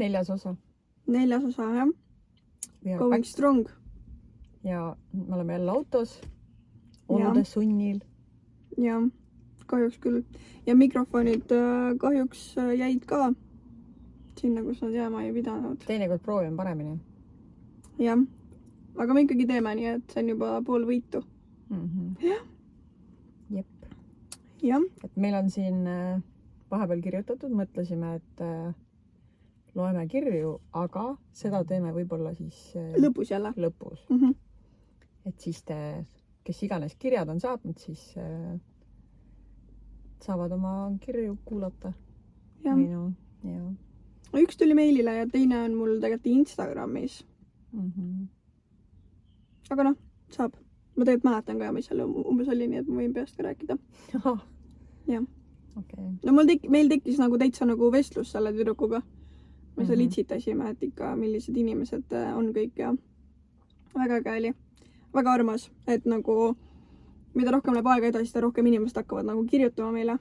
4. osa. 4. osa, jah. Going strong. Ja me oleme jälle autos. Olude sunnil. Ja, kahjuks küll. Ja mikrofonid kahjuks jäid ka sinna, kus nad jääma ei pidanud. Teinekord proovime paremini. Jah. Aga me ikkagi teeme nii, et see on juba pool võitu. Jah. Jep. Jah. Et meil on siin vahepeal kirjutatud, mõtlesime, et loeme kirju, aga seda teeme võib-olla siis lõpus jälle. Lõpus. Et siis te, kes iganes kirjad on saatnud, siis saavad oma kirju kuulata. Jah. Ja. Üks tuli meilile ja teine on mul tegelikult Instagramis. Aga noh, saab. Ma tegelikult mäletan ka, mis seal umbes oli, nii et ma võin peast ka rääkida. Jah. Okay. No meil tekkis nagu täitsa nagu vestlus selle tüdrukuga. Me seal itsitasime, et ikka millised inimesed on kõik ja väga äge oli. Väga armas, et nagu mida rohkem läheb aega edasi, seda rohkem inimesed hakkavad nagu kirjutama meile.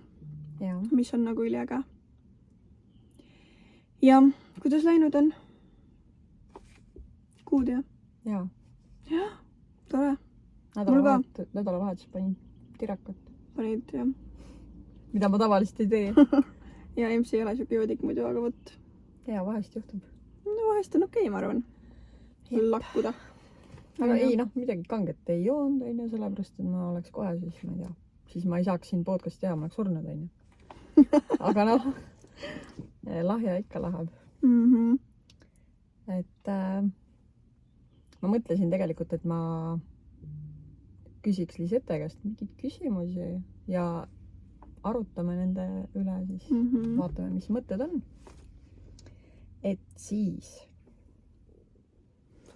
Ja. Mis on nagu üliäge. Ja, kuidas läinud on? Kuud, jah? Jaa. Jah, tore. Nädalavahetus panin tirakat. Panid, jah. Mida ma tavaliselt ei tee. Ja MC ei ole siuke joodik muidu, aga võt. Ja, vahest juhtub. No vahest on okei, ma arvan. Lakkuda. Aga ei, midagi kanget ei joonud, sellepärast, et ma oleks kohe, siis ma ei tea. Siis ma ei saaks siin podcast teha, ma oleks surnud, Aga lahja ikka läheb. Et ma mõtlesin tegelikult, et ma küsiks Lisette käest mingeid küsimusi ja arutame nende üle, siis vaatame, mis mõtted on. Et siis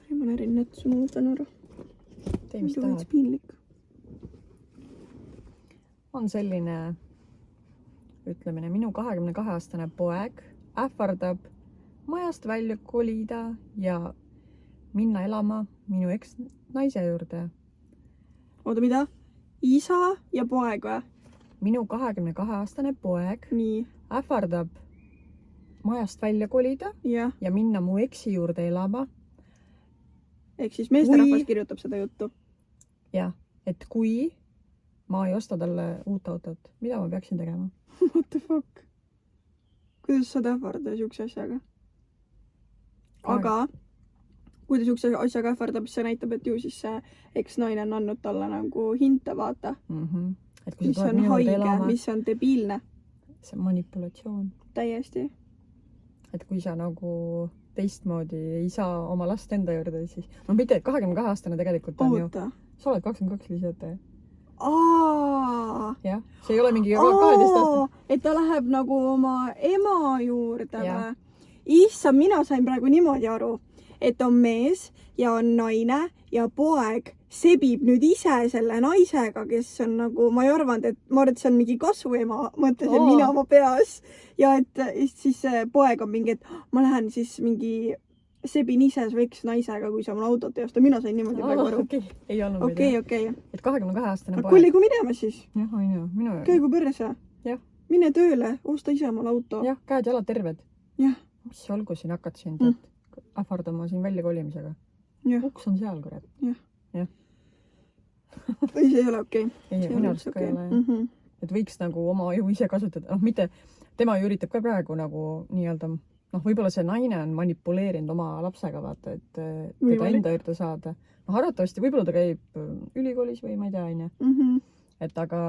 ma närin nätsu, ma võtan ära. Tee, mis tahad. Piinlik. On selline, ütlemine, minu 22-aastane poeg ähvardab majast välja kolida ja minna elama minu eks-naise juurde. Oota, mida? Isa ja poeg või? Minu 22-aastane poeg ähvardab majast välja kolida ja minna mu eksi juurde elama. Ehk siis meesterahvas kirjutab seda juttu. Jah, et kui ma ei osta talle uut autot, mida ma peaksin tegema? What the fuck? Kuidas sa ähvardad siukse asjaga? Aga kui ta siukse asjaga ähvardab, siis see näitab, et ju siis see eks-naine on andnud talle nagu hinte, vaata. Mis on haige, mis on debiilne. See on manipulatsioon. Täiesti. Et kui sa nagu teistmoodi ei saa oma last enda juurde, siis no mitte 22-aastane tegelikult on ju. Sa oled 22 Lisette. Jah, see ei ole mingi 12-aastane. Et ta läheb nagu oma ema juurde või? Issa, mina sain praegu niimoodi aru, et on mees ja on naine ja poeg sebib nüüd ise selle naisega, kes on nagu, ma ei arvanud, et see on mingi kasvuema, mõtlesin mina oma peas. Ja et siis poeg on mingi, et ma lähen siis mingi sebin ise su eks-naisega, kui sa mul autot ei osta. Mina sain niimoodi praegu aru. Ei olnud Okei. Et 22-aastane poeg. Kolligu minema siis. Jah, on ju. Käigu perse. Mine tööle, osta ise oma auto. Jah, käed jalad terved. Jah. Mis olgu siin hakkad sind ähvardama siin välja kolimisega? Uks on seal, kurat. Jah. Ei, see ei ole okei. Ei, minu arust ka ei ole. Et võiks nagu oma ju ise kasutada. Noh, mitte, tema ju üritab ka praegu nagu nii-öelda, võib-olla see naine on manipuleerinud oma lapsega, vaata, et teda enda juurde saada. Arvatavasti, võib-olla ta käib ülikoolis või ma ei tea, et aga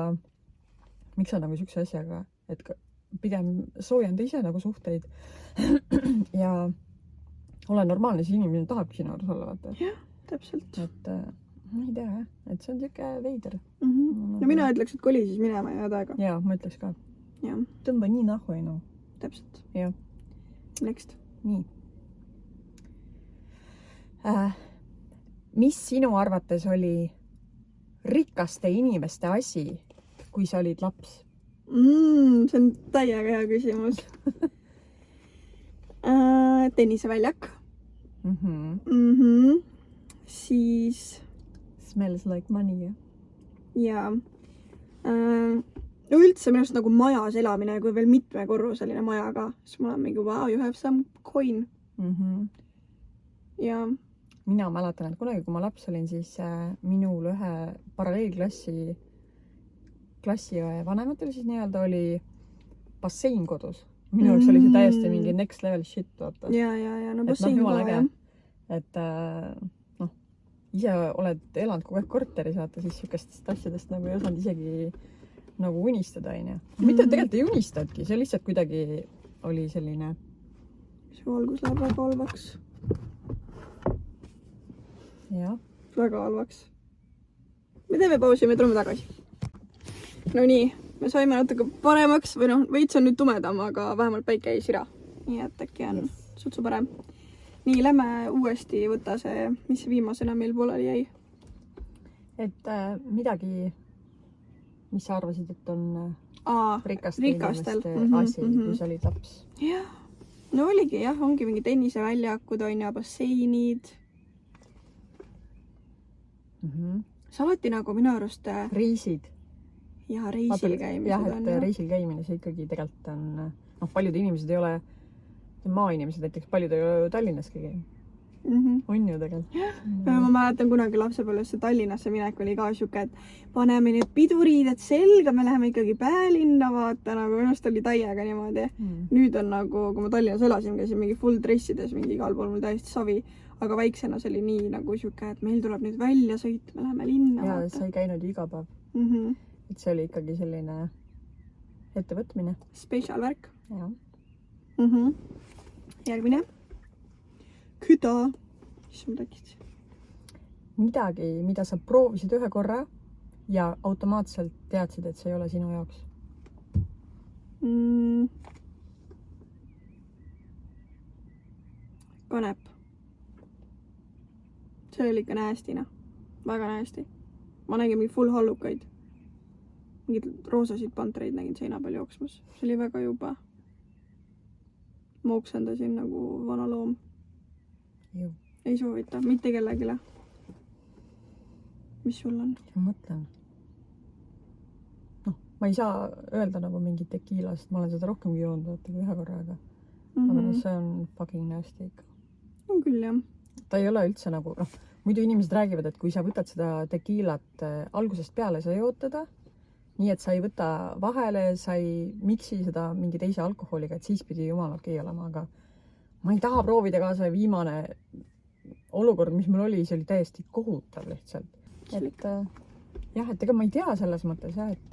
miks sa nagu siukse asjaga, et pigem soojenda ise nagu suhteid ja ole normaalne, siis inimene tahabki sinu juures olla, vaata. Jah, täpselt. Et ma ei tea, et see on siuke veider. No mina ütleks, et koli siis minema ja taega. Jaa, ma ütleks ka. Jah. Tõmba nii nahhu, no. Täpselt. Jah. Next. Nii. Mis sinu arvates oli rikaste inimeste asi, kui sa olid laps? See on täiega hea küsimus. Tenniseväljak. Siis... Smells like money, jah? Jaa. no üldse minu arust nagu majas elamine, kui veel mitmekorruseline maja ka, siis ma olen mingi wow, you have some coin. Ja mina mäletan, et kunagi, kui ma laps olin, siis minul ühe paralleelklassi vanematel siis nii-öelda oli bassein kodus. Minu jaoks oli see täiesti mingi next level shit, vaata. Ja, no bassein ka, jah. Et ise oled elanud kogu aeg korteris, vaata, siis sükestest asjadest nagu ei osanud isegi nagu unistada, on ju. Mitte tegelikult ei unistadki, see lihtsalt kuidagi oli selline. See valgus läheb väga halvaks. Jah. Väga halvaks. Me teeme pausi, me tuleme tagasi. No nii, me saime natuke paremaks või noh, veits on nüüd tumedam, aga vähemalt päike ei sira. Nii et äkki on sutsu parem. Nii, lähme uuesti võtta see, mis viimasena meil pooleli jäi. Et midagi, mis sa arvasid, et on rikastel inimeste asi, kui sa olid laps? Jah, no oligi jah, ongi mingi tenniseväljakud on ja basseinid. See alati nagu minu arust reisid. Ja reisil käimised jah, et reisil käimine see ikkagi tegelikult on, paljud inimesed ei ole, maainimesed näiteks, paljud ei ole Tallinnaski käinud. On ju tegelikult. Ma mäletan kunagi lapsepõlves see Tallinnasse minek oli ka siuke, et paneme need piduriided selga, me läheme ikkagi Päälinna, vaata, nagu minust oli täiega niimoodi. Nüüd on nagu, kui ma Tallinnas elasin, käisin mingi full dressides, mingi igal pool mul täiesti savi, aga väiksena see oli nii nagu siuke, et meil tuleb nüüd välja sõit, me läheme linna. Ja sa ei käinud iga päev. Et see oli ikkagi selline ettevõtmine. Special värk. Ja. Järgmine. Küda. Mis on takid? Midagi, mida sa proovisid ühe korra ja automaatselt teadsid, et see ei ole sinu jaoks. Kanep. See oli ikka näästina. Väga näästi. Ma nägin mingi full hallukaid. Mingid roosasid pantreid nägin seina peal jooksmas. See oli väga juba. Ma oksendasin nagu vana loom. Ju. Ei soovita, mitte kellegile. Mis sul on? Ma mõtlen. Ma ei saa öelda nagu mingi tekiila, sest ma olen seda rohkemgi joonud kui ühe korraga. Aga see on fucking nasty ikka. On küll, jah. Ta ei ole üldse nagu, muidu inimesed räägivad, et kui sa võtad seda tekiilat algusest peale, sa jood teda, nii et sa ei võta vahele, sa ei miksi seda mingi teise alkoholiga, et siis pidi jumal okei olema, aga ma ei taha proovida ka see viimane olukord, mis mul oli, see oli täiesti kohutav lihtsalt. Et jah, et ega ma ei tea selles mõttes, jah, et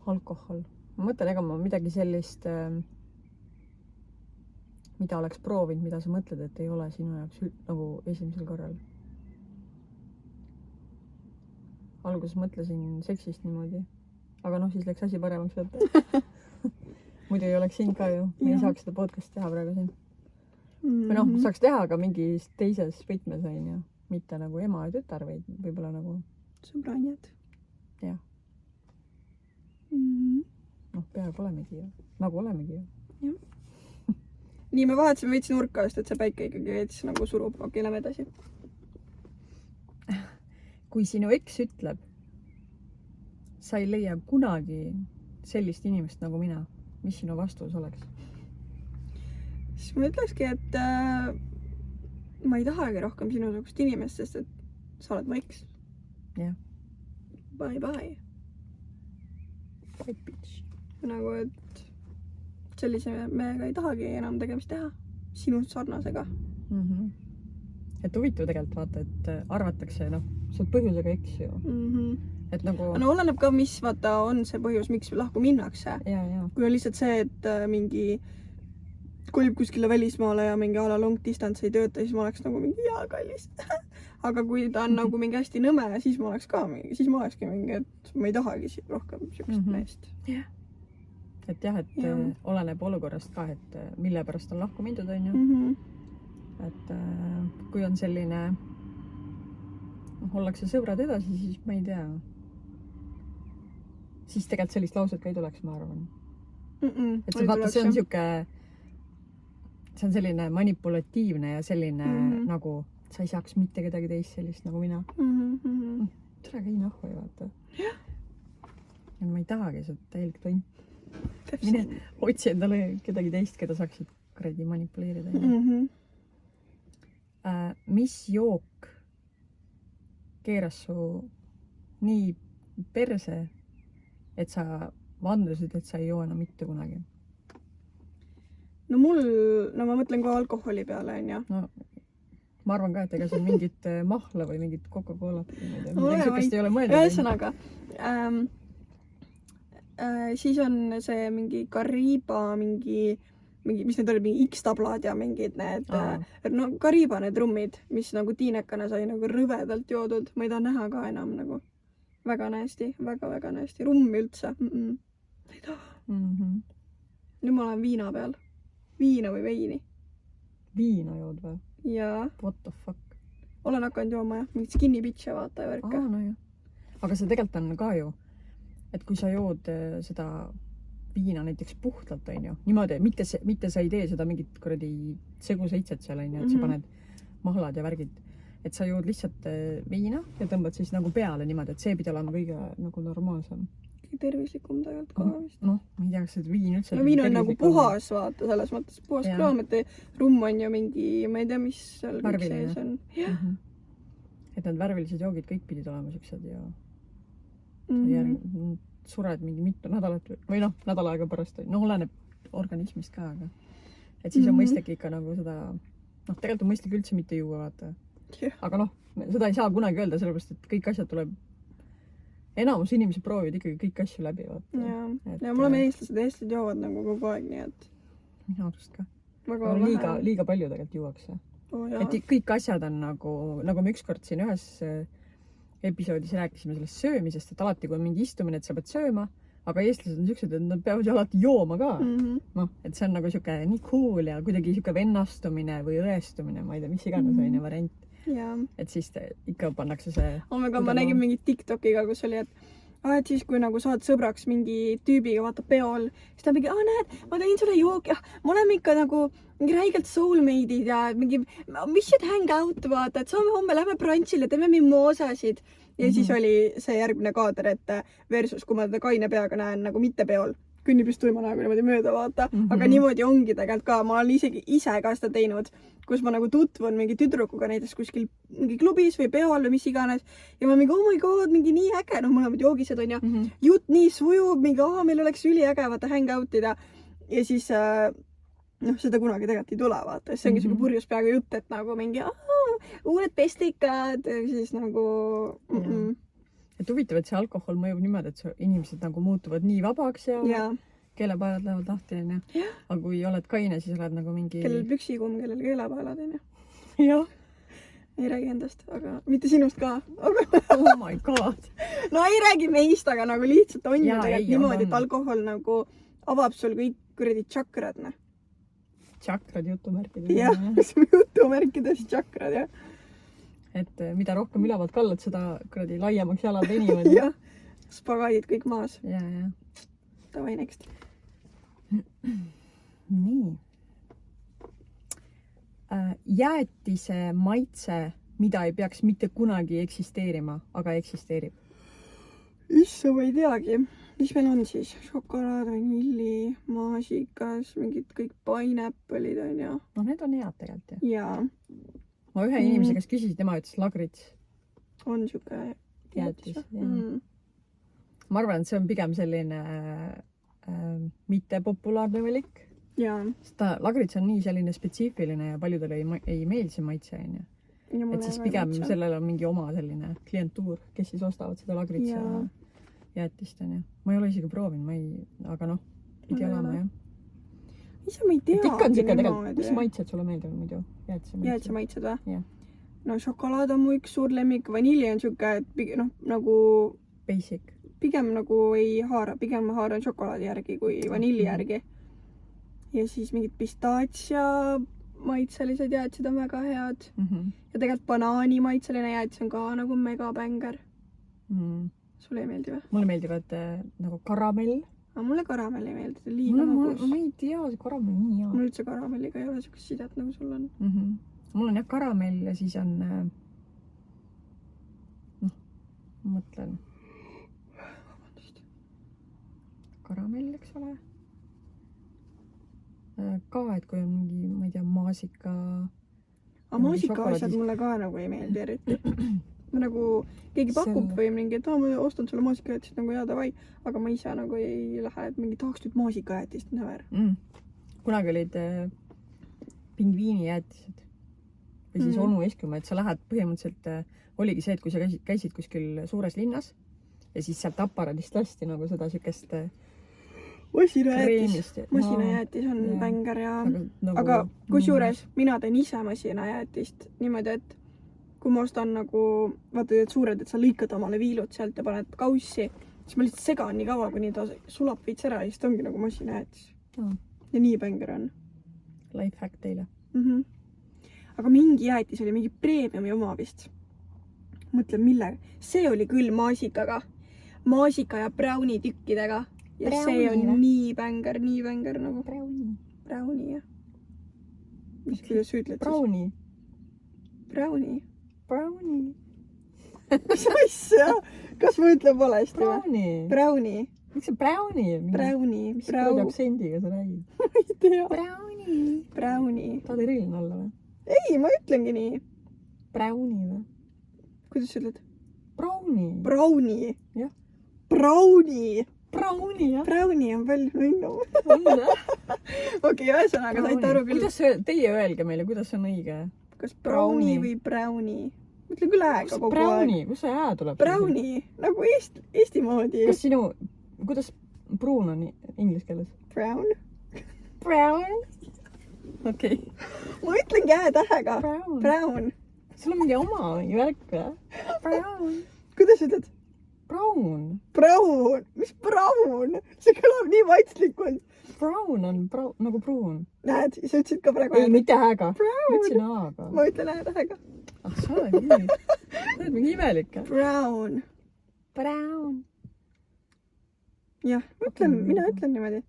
alkohol. Ma mõtlen, ega ma midagi sellist, mida oleks proovinud, mida sa mõtled, et ei ole sinu jaoks nagu esimesel korral. Alguses mõtlesin seksist niimoodi, aga siis läks asi paremaks võtta. Muidu ei oleks siin ka ju, me ei saaks seda podcast teha praegu siin. Või saaks teha ka mingis teises võtmes on ju, mitte nagu ema ja tütar, vaid võib-olla nagu sõbranjad. Jah. Peaaegu olemegi ju, nagu olemegi ju. Jah. Nii, me vahetasime veits nurka, sest et see päike ikkagi veits nagu surub. Okei, lähme edasi. Kui sinu eks ütleb, sa ei leia kunagi sellist inimest nagu mina, mis sinu vastus oleks? Siis ma ütlekski, et ma ei tahagi rohkem sinusugust inimest, sest et sa oled mu eks. Jah. Bye bye. Bye bitch. Nagu, et sellise mehega ei tahagi enam tegemist teha. Sinust sarnasega. Et huvitav tegelikult vaata, et arvatakse, sa oled põhjusega eks ju. Et nagu... No oleneb ka, mis vaata on see põhjus, miks lahku minnakse. Ja. Kui on lihtsalt see, et mingi kolib kuskile välismaale ja mingi ala long distance ei tööta, siis ma oleks nagu mingi kallis. Aga kui ta on nagu mingi hästi nõme, siis ma olekski mingi, et ma ei tahagi rohkem sükest meest. Yeah. Et jah, et oleneb olukorrast ka, et mille pärast on lahku mindud, on ju. Et kui on selline, ollakse sõbrad edasi, siis ma ei tea. Siis tegelikult sellist lauset ka ei tuleks, ma arvan. Et vaata, see on siuke, see on selline manipulatiivne ja selline nagu, sa ei saaks mitte kedagi teist sellist nagu mina. Tere, käi nahku ei vaata. ma ei tahagi seda täielik tonn. Mine otsi endale kedagi teist, keda saaksid kuradi manipuleerida. Mis jook keeras su nii perse, et sa vandusid, et sa ei joo enam mitte kunagi? no ma mõtlen ka alkoholi peale, on ju. No, ma arvan ka, et ega see mingit mahla või mingit Coca-Colat midagi sükest ei ole mõeldud. Ühesõnaga, siis on see mingi Kariba, mingi, mis need olid, mingi X-tablad ja mingid need, no Kariba need rummid, mis nagu tiinekana sai nagu rõvedalt joodud. Ma ei taha näha ka enam nagu. Väga näesti, väga näesti. Rummi üldse. Ei taha. Nüüd ma olen viina peal. Viina või veini. Viina jood või? Jaa. What the fuck? Olen hakanud jooma jah. Mingit skinny bitch'e vaata ja värka. No jah. Aga see tegelikult on ka ju, et kui sa jood seda viina näiteks puhtalt, on ju, niimoodi, mitte sa ei tee seda mingit kuradi seguseitset seal, on ju, et sa paned mahlad ja värgid, et sa jood lihtsalt viina ja tõmbad siis nagu peale niimoodi, et see pidi olema kõige nagu normaalsem. Tervislikum tegelikult ka vist. Noh, ma ei tea, kas see viin üldse... No viin on nagu puhas, vaata, selles mõttes puhas kraam, et rumm on ju mingi, ma ei tea, mis seal kõik sees on. Et need värvilised joogid kõik pidid olema siuksed ja sured mingi mitu nädalat või noh, nädal aega pärast, no oleneb organismist ka, aga et siis on mõistlik ikka nagu seda, noh, tegelikult on mõistlik üldse mitte juua, vaata. Aga noh, seda ei saa kunagi öelda, sellepärast, et kõik asjad tuleb, enamus inimesed proovivad ikkagi kõik asju läbi, vaata. Ja mul on eestlased joovad nagu kogu aeg, nii et minu arust ka. Väga liiga palju tegelikult juuakse. Et kõik asjad on nagu me ükskord siin ühes episoodis rääkisime sellest söömisest, et alati kui on mingi istumine, et sa pead sööma, aga eestlased on siuksed, et nad peavad ju alati jooma ka. Noh, et see on nagu siuke nii cool ja kuidagi siuke vennastumine või õestumine, ma ei tea, mis iganes aine variant. Et siis ikka pannakse see... ma nägin mingit TikTokiga, kus oli, et siis kui nagu saad sõbraks mingi tüübiga, vaata peol, siis ta mingi, näed, ma tõin sulle jook ja me oleme ikka nagu mingi räigelt soulmate'id ja mingi, we should hang out, vaata, et saame homme, lähme brunchile, teeme mimoosasid. Ja siis oli see järgmine kaader, et versus, kui ma teda kaine peaga näen nagu mitte peol, künnib just tuima näoga niimoodi mööda, vaata. Aga niimoodi ongi tegelikult ka, ma olen isegi ise ka seda teinud, kus ma nagu tutvun mingi tüdrukuga näiteks kuskil mingi klubis või peol või mis iganes. Ja ma mingi, oh my god, mingi nii äge, noh, mõlemad joogised on ja jutt nii sujub, mingi, meil oleks üliäge, vaata, hang out'ida. Ja siis, noh, seda kunagi tegelikult ei tule, vaata. See ongi selline purjus peaga jutt, et nagu mingi, uued pestikad, siis nagu... Et huvitav, et see alkohol mõjub niimoodi, et inimesed nagu muutuvad nii vabaks ja keelepaelad lähevad lahti, on ju. Aga kui oled kaine, siis oled nagu mingi... Kellel püksikumm, kellel keelepaelad, on ju. Jah. Ei räägi endast, aga mitte sinust ka. Oh my god. No ei räägi meist, aga nagu lihtsalt on ju tegelikult niimoodi, et alkohol nagu avab sul kõik kuradi tšakrad, ne? Tšakrad jutumärkides. Jah, jutumärkides tšakrad, jah. Et mida rohkem ülevalt kallad, seda kuradi laiemaks jalad venivad. Jah, spagaadid kõik maas. Ja. Davai, next. Nii. Jäätise maitse, mida ei peaks mitte kunagi eksisteerima, aga eksisteerib. Issa, ma ei teagi. Mis meil on siis? Šokolaad, vanilli, maasikas, mingid kõik pineapple'id on ja... No need on head tegelikult, jah. Jaa. Ma ühe inimese käest küsisin, tema ütles lagrits. On siuke jäätis. Ma arvan, et see on pigem selline mitte populaarne valik. Jaa. Sest lagrits on nii selline spetsiifiline ja paljudele ei meeldi see maitse, on ju. Et siis pigem sellel on mingi oma selline klientuur, kes siis ostavad seda lagritsa jäätist, on ju. Ma ei ole isegi proovinud, aga noh, pidi olema, jah. Ise ma ei tea. Ikka on siuke tegelikult, mis maitsed sulle meeldivad muidu? Jäätise maitsed või? Jah. No šokolaad on mu üks suur lemmik, vanilli on siuke, et noh, nagu... Basic. Pigem nagu ei haara, pigem ma haaran šokolaadi järgi kui vanilli järgi. Ja siis mingid pistaatsia maitselised jäätised on väga head. Ja tegelikult banaani maitseline jäätis on ka nagu mega bänger. Sulle ei meeldi või? Mulle meeldivad nagu karamell. Aga mulle karamell ei meeldi, see liiga magus. Ma ei tea, see karamell nii hea. Mul üldse karamelliga ei ole siukest sidet nagu sul on. Mul on jah karamell ja siis on noh, mõtlen. karamell, eks ole. Ka, et kui on mingi, ma ei tea, maasika. Aga maasika asjad mulle ka nagu ei meeldi eriti. Ma nagu keegi pakub või mingi, et ma ostan sulle maasikajäätist nagu jaa, davai, aga ma ise nagu ei lähe, et mingi tahaks nüüd maasikajäätist, never. Kunagi olid pingviinijäätised või siis onu Eskimo, et sa lähed põhimõtteliselt, oligi see, et kui sa käisid kuskil suures linnas ja siis sealt aparaadist lasti nagu seda sükest Masinajäätis on bänger ja nagu, aga kusjuures mina teen ise masinajäätist niimoodi, et kui ma ostan nagu, vaata need suured, et sa lõikad omale viilud sealt ja paned kaussi, siis ma lihtsalt segan nii kaua, kuni ta sulab veits ära ja siis ta ongi nagu masinajäätis. Ja nii bänger on. Lifehack teile. Aga mingi jäätis oli mingi preemiumi oma vist. Mõtlen millega. See oli küll maasikaga. Maasika ja brownie tükkidega. Ja see on nii bänger nagu. Brownie, jah. Mis kuidas sa ütled siis? Brownie. Mis asja? Kas ma ütlen valesti? Brownie. Miks see brownie? Mis kuradi aktsendiga sa räägid? Ma ei tea. Brownie. Tahad eriline olla või? Ei, ma ütlengi nii. Brownie või? Kuidas sa ütled? Brownie. Jah. Brownie, jah. Brownie on palju õnnum. Okei, ühesõnaga saite aru küll. Teie öelge meile, kuidas see on õige? Kas brownie või brownie? Mõtlen küll ääga kogu aeg. Brownie, kus see ää tuleb? Brownie, nagu Eesti moodi. Kas kuidas pruun on inglise keeles? Brown. Okei. Ma ütlengi ää-tähega. Brown. Sul on mingi oma värk või? Brown. Kuidas ütled? Brown. Mis brown? See kõlab nii maitslikult. Brown on nagu pruun. Näed, sa ütlesid ka praegu ei, mitte ääga. Ma ütlesin aaga. Ma ütlen ää-tähega. Sa oled nii. Sa oled mingi imelik. Brown. Jah, mina ütlen niimoodi.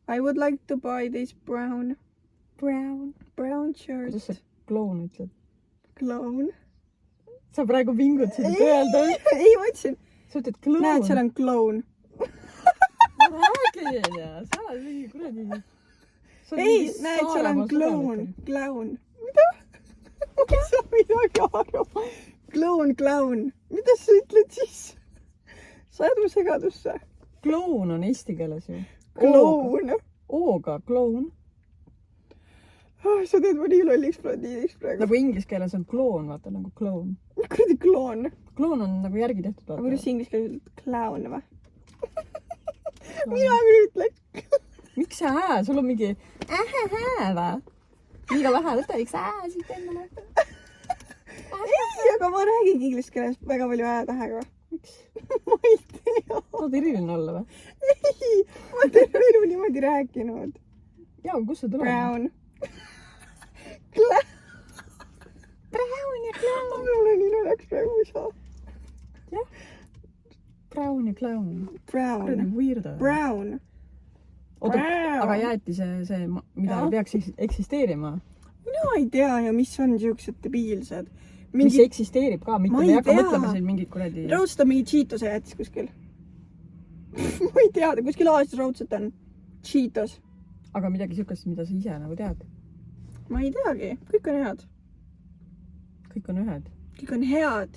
I would like to buy this brown shirt. Kuidas sa kloun ütled? Kloun. Sa praegu pingutasid öelda. Ei, ma ütlesin. Sa ütled kloun. Näed, seal on kloun. Ma räägin ja sa oled mingi kuradi. Ei, näed, seal on kloun. Mida? Ma ei saa midagi aru. Kloun. Mida sa ütled siis? Sa jääd mu segadusse. Kloun on eesti keeles ju. Kloun. Ooga, kloun. Sa teed ma nii lolliks praegu. Nagu inglise keeles on kloon, vaata nagu kloon. Kuradi kloon. Kloon on nagu järgi tehtud. Aga kuidas inglise keeles ütled clown või? Mina küll ütlen. Miks see ää? Sul on mingi või? Liiga vähe, võta üks ää siit endale. Ei, aga ma räägin inglise keeles väga palju ää-tähega. Miks? Ma ei tea. Tahad eriline olla või? Ei, ma terve elu niimoodi rääkinud. Jaa, kus see tuleb? Brown ja clown. Ma olen nii naljakas praegu, ei saa. Jah. Brown ja clown. Kuradi weirdo. Brown. Oota, aga jäeti see, mida ei peaks eksisteerima? Mina ei tea ja mis on siuksed debiilsed. Mis eksisteerib ka, mitte me ei hakka mõtlema siin mingid kuradi... Raudselt on mingi Cheetose jättis kuskil. Ma ei tea, kuskil Aasias raudselt on Cheetos. Aga midagi siukest, mida sa ise nagu tead? Ma ei teagi, kõik on head. Kõik on ühed? Kõik on head.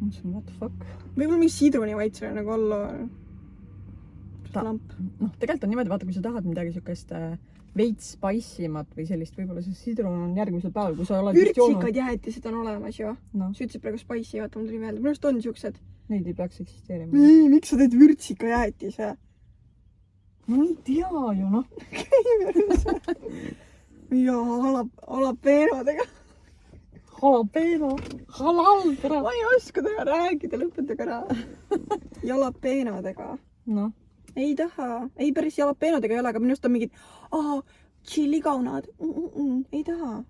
Mõtlesin, what the fuck? Võib-olla mingi sidruni vaitsele nagu olla lamp. Tegelikult on niimoodi, vaata, kui sa tahad midagi siukest veits spice'imat või sellist, võib-olla see sidrun on järgmisel päeval, kui sa oled vürtsikad jäätised on olemas ju. No. Sa ütlesid praegu spice'i, vaata, mul tuli meelde. Minu arust on siuksed. Neid ei peaks eksisteerima. Ei, miks sa teed vürtsika jäätise? Ma ei tea ju, noh. Ja jalapeenodega. Halal, tere. Ma ei oska teha rääkida, lõpetage ära. Jalapeenodega. Noh. Ei taha. Ei, päris jalapeenodega ei ole, aga minust on mingid tšillikaunad. Ei taha.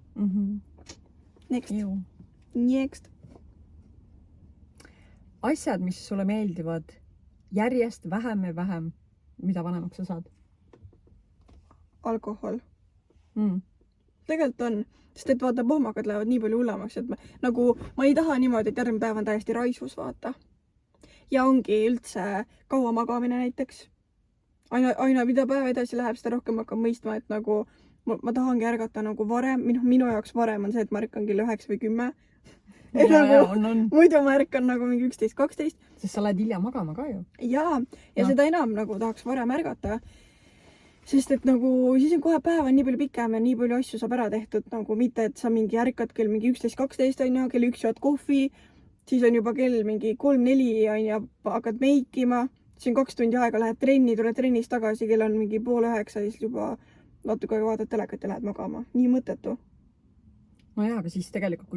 Next. Asjad, mis sulle meeldivad järjest vähem ja vähem, mida vanemaks sa saad? Alkohol. Tegelikult on, sest et vaata, pohmakad lähevad nii palju hullemaks, et ma ei taha niimoodi, et järgmine päev on täiesti raisus, vaata. ja ongi üldse kaua magamine näiteks. Aina mida päev edasi läheb, seda rohkem hakkab mõistma, et nagu ma tahangi ärgata nagu varem, minu jaoks varem on see, et ma ärkan kell 9 või 10. Et nagu, muidu ma ärkan nagu mingi 11-12. Sest sa lähed hilja magama ka ju. Ja seda enam nagu tahaks varem ärgata. Sest et nagu siis on kohe päev on nii palju pikem ja nii palju asju saab ära tehtud, nagu mitte, et sa mingi ärkad kell mingi 11-12 on ju, kell 1 jood kohvi, siis on juba kell mingi 3-4 on ja hakkad meikima, siis on 2 tundi aega, lähed trenni, tuled trennist tagasi, kell on mingi 8:30, siis juba natuke aega vaatad telekat ja lähed magama. Nii mõttetu. No jaa, aga siis tegelikult,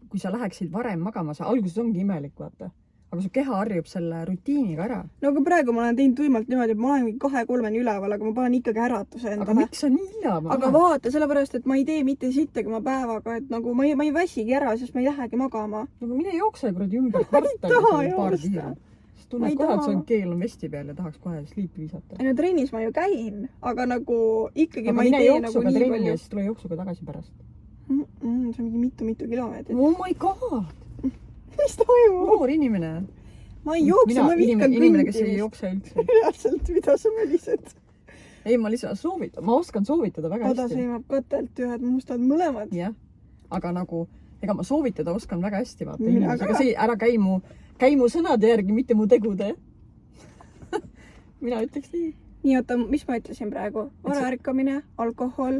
kui sa läheksid varem magama, sa alguses ongi imelik, vaata. Aga su keha harjub selle rutiiniga ära. No aga praegu ma olen teinud tuimalt niimoodi, et ma olen 2-3 üleval, aga ma panen ikkagi äratuse endale. Aga miks sa nii hilja magad? Aga vaata, sellepärast, et ma ei tee mitte sittagi ma päevaga, et nagu ma ei väsigi ära, sest ma ei lähegi magama. Nagu mine jookse kuradi ümber kvartali paar tiiru. Sest tunned kohe, et sul keel on vesti peal ja tahaks kohe sliipi visata. No trennis ma ju käin, aga nagu ikkagi aga ma ei tee nagu nii trenni palju. ja siis tule jooksuga tagasi pärast. See on mingi mitu kilomeetrit. Oh my god! Mis toimub? Noor inimene. Ma ei jookse, ma vihkan inimene, kes ei jookse üldse. Reaalselt, mida sa mõlised? Ei, ma lihtsalt soovitan. Ma oskan soovitada väga hästi. Pada sõimab katelt ühed mustad mõlemad. Jah, aga nagu, ega ma soovitada oskan väga hästi, vaata inimesi. Aga see ära käi mu sõnade järgi, mitte mu tegude. Mina ütleks nii. Nii, oota, mis ma ütlesin praegu? Varaärkamine, alkohol.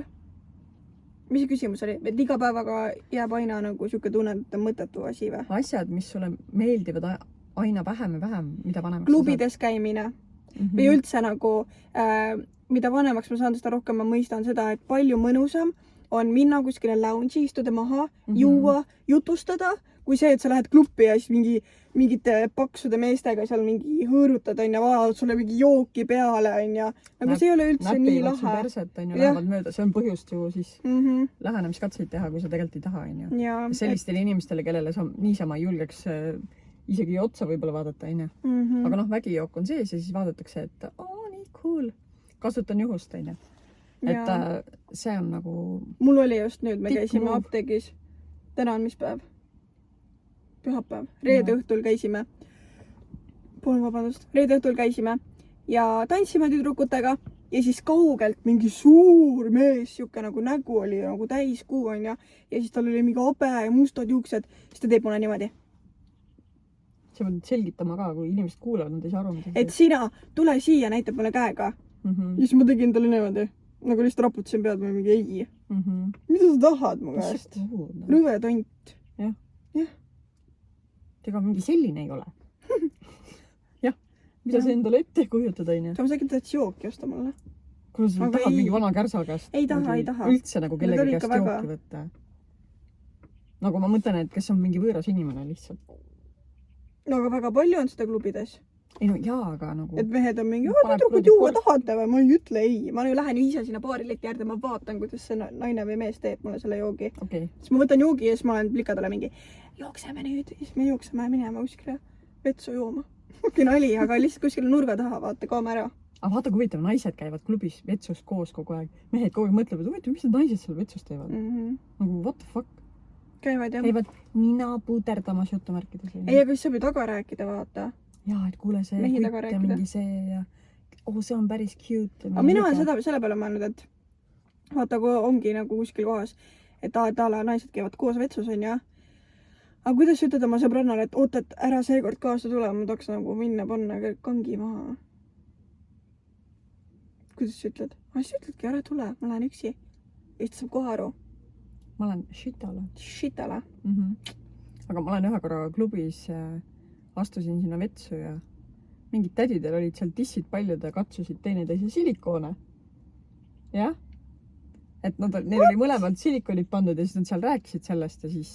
Mis see küsimus oli? Et iga päevaga jääb aina nagu siuke tunne, et on mõttetu asi või? Asjad, mis sulle meeldivad aina vähem ja vähem, mida vanemaks klubides käimine. Või üldse nagu, mida vanemaks ma saan, seda rohkem ma mõistan seda, et palju mõnusam on minna kuskile lounge'i, istuda maha, juua, jutustada, kui see, et sa lähed kluppi ja siis mingite paksude meestega seal mingi hõõrutad on ja vaatad sulle mingi jooki peale on ja nagu see ei ole üldse nii lahe. Näpivad su perset on ju, lähevad mööda, see on põhjust ju siis lähenemiskatseid teha, kui sa tegelikult ei taha on ju. Sellistele inimestele, kellele sa niisama ei julgeks isegi otsa võib-olla vaadata, on ju. Aga noh, vägijook on sees ja siis vaadatakse, et nii cool. Kasutan juhust, on ju. Et see on nagu... Mul oli just nüüd, me käisime apteegis. Täna on mis päev? Pühapäev. Reede õhtul käisime. Reede õhtul käisime ja tantsime tüdrukutega ja siis kaugelt mingi suur mees, siuke nagu nägu oli nagu täiskuu, on ja siis tal oli mingi habe ja mustad juuksed. Siis ta teeb mulle niimoodi. Sa pead selgitama ka, kui inimesed kuulavad, nad ei saa aru. Et sina tule siia, näitab mulle käega. Ja siis ma tegin talle niimoodi. Nagu lihtsalt raputasin pead või mingi ei. Mida sa tahad mu käest? Rõve tont. Jah. Ega mingi selline ei ole. Jah. Mida sa endale ette kujutada, on ju? Sa äkki tahad jooki osta mulle? Kui sa tahad mingi vana kärsa käest. Ei taha. Üldse nagu kellegi käest jooki võtta. Nagu ma mõtlen, et kes on mingi võõras inimene lihtsalt. No aga väga palju on seda klubides. Ei no jaa, aga nagu... Et mehed on mingi, tüdrukud juua tahate või? Ma ei ütle ei. Ma lähen ju ise sinna baarileti äärde, ma vaatan, kuidas see naine või mees teeb mulle selle joogi. Siis ma võtan joogi ja siis ma olen plikadele mingi, jookseme nüüd. Siis me jookseme minema kuskile vetsu jooma. Nali, aga lihtsalt kuskile nurga taha, vaata, kaome ära. Aga vaata, kui huvitav, naised käivad klubis vetsus koos kogu aeg. Mehed kogu aeg mõtlevad, huvitav, mis need naised seal vetsus teevad? Nagu, what the fuck? Käivad nina puderdamas jutumärkides. Ei, aga siis saab ju taga rääkida, vaata. Jaa, et kuule see kutt ja mingi see ja see on päris cute. Aga mina olen selle peale mõelnud, et vaata, kui ongi nagu kuskil kohas, et ala naised käivad koos vetsus on ja. Aga kuidas ütled oma sõbrannale, et oota, et ära seekord kaasa tule, ma tahaks nagu minna panna kangi maha. Kuidas sa ütled? Siis ütledki, ära tule, ma lähen üksi. Ja siis saab kohe aru. Ma olen shitala. Aga ma olen ühe korra klubis astusin sinna vetsu ja mingid tädidel olid seal tissid paljud ja katsusid teineteise silikoone. Jah? Et neil oli mõlemad silikonid pandud ja siis nad seal rääkisid sellest ja siis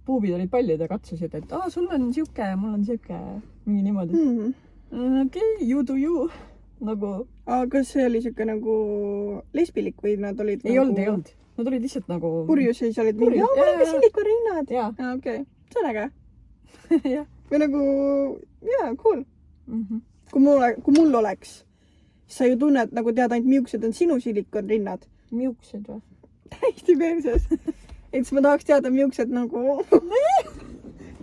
puubid olid paljud ja katsusid, et sul on siuke ja mul on siuke. Mingi niimoodi. Okei, you do you. Nagu... Aga kas see oli siuke nagu lesbilik või nad olid ei nagu... Ei olnud. Nad olid lihtsalt nagu... Purjus ja siis olid mingi, mul on ka silikorinnad. Okei. See on äge. Jah. Või nagu, cool. Kui mul oleks, siis sa ju tunned, nagu tead ainult miuksed on sinu silikonrinnad. Miuksed või? Täiesti perses. Et siis ma tahaks teada miuksed nagu...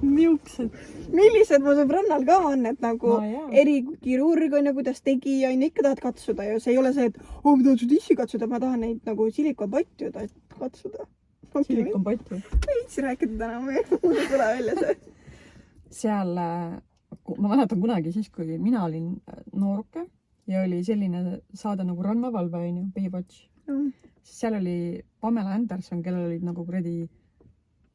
niisugused. millised mu sõbrannal ka on, et nagu No jaa. erikirurg on ja kuidas tegi ja ikka tahad katsuda ja see ei ole see, et ma tahan su tissi katsuda, ma tahan neid nagu silikonpatju katsuda. Silikonpatju. Ma ei viitsi rääkida täna, mul ei tule välja see. Seal, ma mäletan kunagi siis, kui mina olin nooruke ja oli selline saade nagu Rannavalve, on ju, Baywatch. Seal oli Pamela Anderson, kellel olid nagu kuradi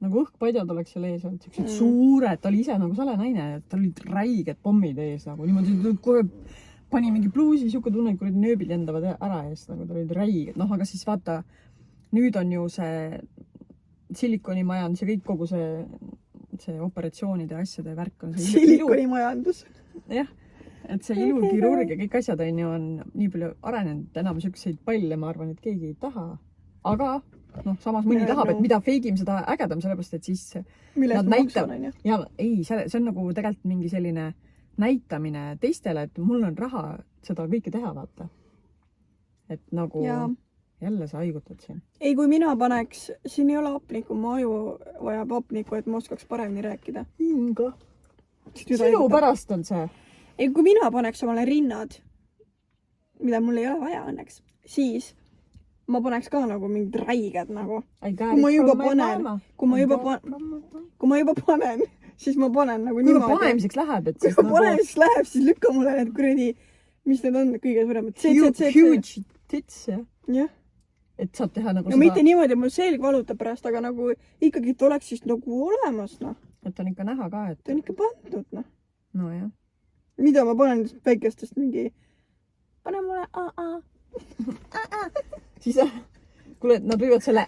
nagu õhkpadjad oleks seal ees olnud, siuksed suured, ta oli ise nagu sale naine, tal olid räiged pommid ees nagu niimoodi, kohe pani mingi pluusi, siuke tunne, kui nööbid lendavad ära eest, nagu tal olid räiged. Noh, aga siis vaata, nüüd on ju see silikonimajandus ja kõik kogu see operatsioonide asjade värk on see silikonimajandus. Jah, et see ilukirurg ja kõik asjad on ju on nii palju arenenud, enam siukseid palle, ma arvan, et keegi ei taha. Aga noh, samas mõni tahab, et mida feigim, seda ägedam, sellepärast, et siis nad näitavad. Ja ei, see on nagu tegelikult mingi selline näitamine teistele, et mul on raha seda kõike teha, vaata. Et nagu jälle sa haigutad siin. Ei, kui mina paneks, siin ei ole apniku, mu aju vajab apniku, et ma oskaks paremini rääkida. Inga. Sinu pärast on see. Ei, kui mina paneks omale rinnad, mida mul ei ole vaja õnneks, siis ma paneks ka nagu mingid räiged nagu. Kui ma juba panen, siis ma panen nagu niimoodi. Kui panemiseks läheb, et siis nagu... panemiseks läheb, siis lükka mulle need kuradi, mis need on kõige suuremad. Huge tits, jah? Jah. Et saab teha nagu no, seda... mitte niimoodi, mul selg valutab pärast, aga nagu ikkagi et oleks siis nagu olemas, noh. Et on ikka näha ka, et... Ta on ikka pandud, noh. No jah. Mida ma panen väikestest mingi... Pane mulle siis, kuule, nad võivad selle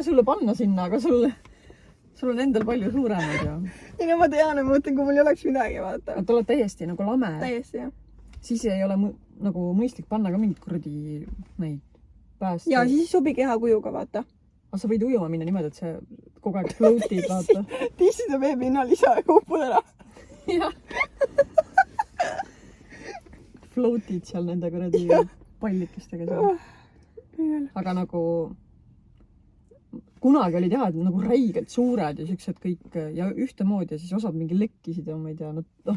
sulle panna sinna, aga sul on endal palju suuremad ja... Ei, no ma tean, ma mõtlen, kui mul ei oleks midagi, vaata. Nad oled täiesti nagu lame. Täiesti, jah. Siis ei ole nagu mõistlik panna ka mingit kuradi neid pääst. Ja siis ei sobi keha kujuga, vaata. Aga sa võid ujuma minna niimoodi, et see kogu aeg floatid, vaata. Tissid ja veepinna lisa ja upud ära. Jah. Floatid seal nende kuradi pallikestega seal. Aga nagu kunagi olid jah, nagu räigelt suured ja siuksed kõik ja ühtemoodi ja siis osad mingi lekkisid ja ma ei tea,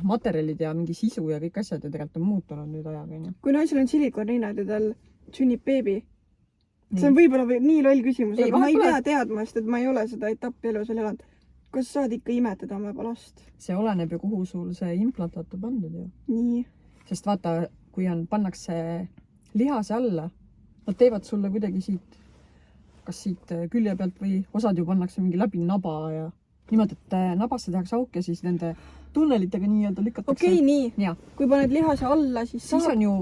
materjalid ja mingi sisu ja kõik asjad ja tegelikult on muutunud nüüd ajaga. Kui naisel on silikonrinnad ja tal sünnib beebi, see on võib-olla nii loll küsimus, aga ma ei pea teadma, sest et ma ei ole seda etappi elus veel elanud. Kas saad ikka imetada oma last? See oleneb ju, kuhu sul see implantaat on pandud ju. Nii. Sest vaata, kui pannakse lihase alla, nad teevad sulle kuidagi siit, kas siit külje pealt või osad ju pannakse mingi läbi naba ja niimoodi, et nabasse tehakse auk ja siis nende tunnelitega nii-öelda lükatakse. Okei, nii. Ja. Kui paned lihase alla, siis on ju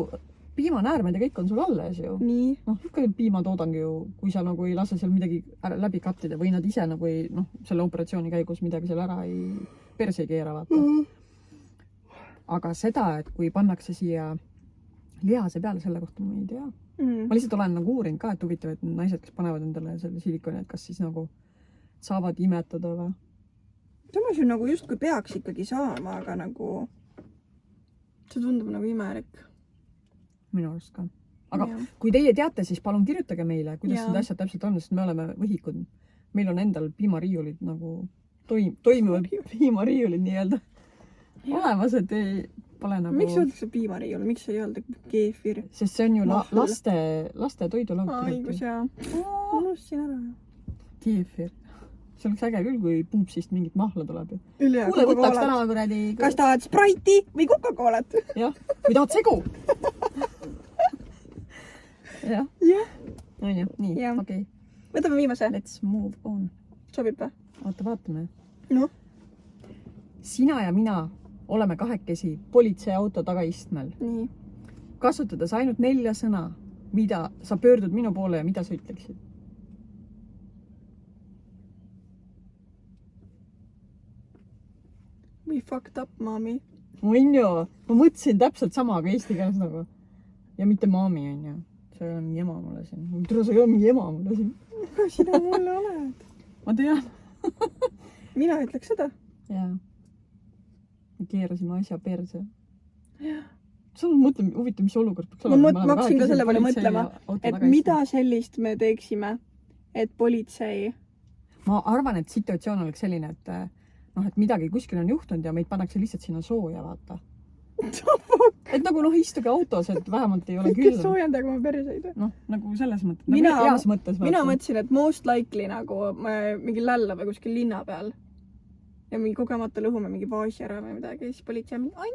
piimanäärmed ja kõik on sul alles ju. Nii. Noh, ikka piimatoodang ju, kui sa nagu ei lase seal midagi läbi kattida või nad ise nagu ei, selle operatsiooni käigus midagi seal ära perse ei keera, vaata. Aga seda, et kui pannakse siia lihase peale, selle kohta ma ei tea. Ma lihtsalt olen nagu uurinud ka, et huvitav, et naised, kes panevad endale selle silikoni, et kas siis nagu saavad imetada või? Samas ju nagu just kui peaks ikkagi saama, aga nagu see tundub nagu imelik. Minu arust ka. Aga kui teie teate, siis palun kirjutage meile, kuidas need asjad täpselt on, sest me oleme võhikud. Meil on endal piimariiulid nagu toimivad piimariiulid nii-öelda olemas, et pole nagu... Miks öeldakse piimariiul? Miks ei öelda keefir? Sest see on ju laste toidulaud. Aigus ja... Unustasin ära. Keefir. See oleks äge küll, kui puupsist mingit mahla tuleb. Kuule, võtaks täna kuradi... Kas tahad Sprite'i või Coca-Colat? Jah. Või tahad segu? Jah. On ju, nii, okei. Võtame viimase. Let's move on. Sobib või? Oota, vaatame. No? Sina ja mina oleme kahekesi politseiauto tagaistmel. Nii. Kasutades ainult 4 sõna, mida sa pöördud minu poole ja mida sa ütleksid? We fucked up, mami. On ju, ma mõtlesin täpselt sama, aga eesti keeles nagu. Ja mitte mami, on ju. See on mingi ema mulle siin. Tule, sa ei ole mingi ema mulle siin. Aga sina mulle oled. Ma tean. Mina ütleks seda. Jaa. Me keerasime asja perse. See on mõtle, huvitav, mis olukord peaks olema. Ma hakkasin ka selle peale mõtlema, et mida sellist me teeksime, et politsei... Ma arvan, et situatsioon oleks selline, et noh, et midagi kuskil on juhtunud ja meid pannakse lihtsalt sinna sooja, vaata. Et nagu istuge autos, et vähemalt ei ole kes külm. soojendage oma perseid. Noh, nagu selles mõttes. Heas mõttes. Mina mõtlesin, et most likely nagu mingi lälla või kuskil linna peal. Ja mingi kogemata lõhume mingi vaasi ära või midagi. Ja siis politsei mingi, ai,